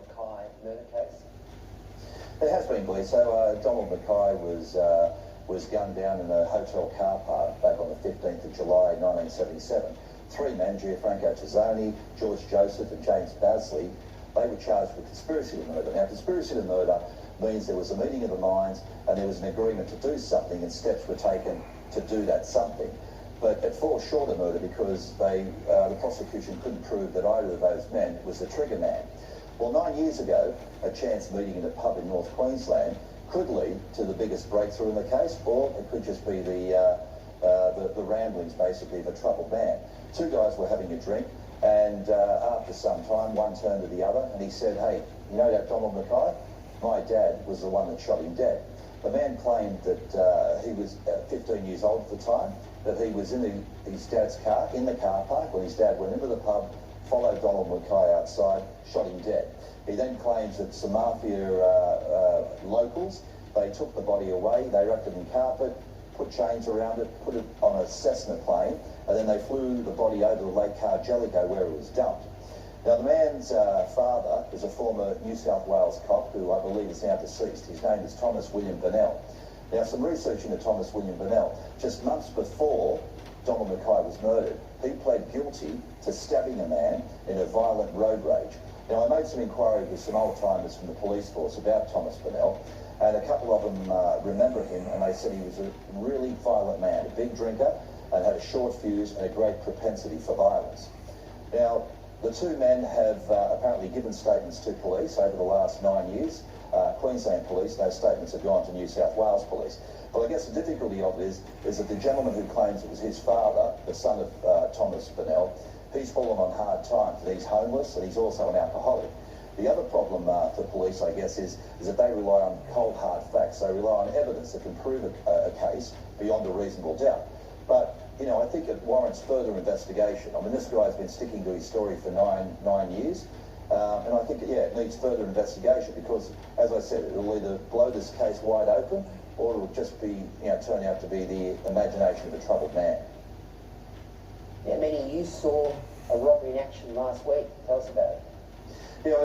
Mackay murder case? There has been, Blair. So Donald Mackay was gunned down in a hotel car park back on the 15th of July 1977. Three men, Gianfranco Tizzoni, George Joseph and James Basley, they were charged with conspiracy to murder. Now, conspiracy to murder means there was a meeting of the minds and there was an agreement to do something and steps were taken to do that something. But it falls short of murder because the prosecution couldn't prove that either of those men was the trigger man. Well, 9 years ago, a chance meeting in a pub in North Queensland could lead to the biggest breakthrough in the case, or it could just be the ramblings, basically, of a troubled man. Two guys were having a drink, and after some time, one turned to the other, and he said, "Hey, you know that Donald Mackay? My dad was the one that shot him dead." The man claimed that he was 15 years old at the time, that he was in his dad's car, in the car park, when his dad went into the pub, followed Donald Mackay outside, shot him dead. He then claims that some mafia locals, they took the body away, they wrapped it in carpet, put chains around it, put it on a Cessna plane, and then they flew the body over to Lake Cargelligo where it was dumped. Now, the man's father is a former New South Wales cop who I believe is now deceased. His name is Thomas William Burnell. Now, some research into Thomas William Burnell. Just months before Donald Mackay was murdered, he pled guilty to stabbing a man in a violent road rage. Now, I made some inquiry with some old-timers from the police force about Thomas Burnell, and a couple of them remember him, and they said he was a really violent man, a big drinker, and had a short fuse and a great propensity for violence. Now, the two men have apparently given statements to police over the last 9 years. Queensland Police, those statements have gone to New South Wales Police. Well, I guess the difficulty of it is that the gentleman who claims it was his father, the son of Thomas Burnell, he's fallen on hard times, and he's homeless, and he's also an alcoholic. The other problem for police, I guess, is that they rely on cold, hard facts. They rely on evidence that can prove a case beyond a reasonable doubt. But, you know, I think it warrants further investigation. I mean, this guy's been sticking to his story for nine years. And I think, yeah, it needs further investigation because, as I said, it'll either blow this case wide open or it'll just be, you know, turn out to be the imagination of a troubled man. Yeah, meaning you saw a robbery in action last week. Tell us about it.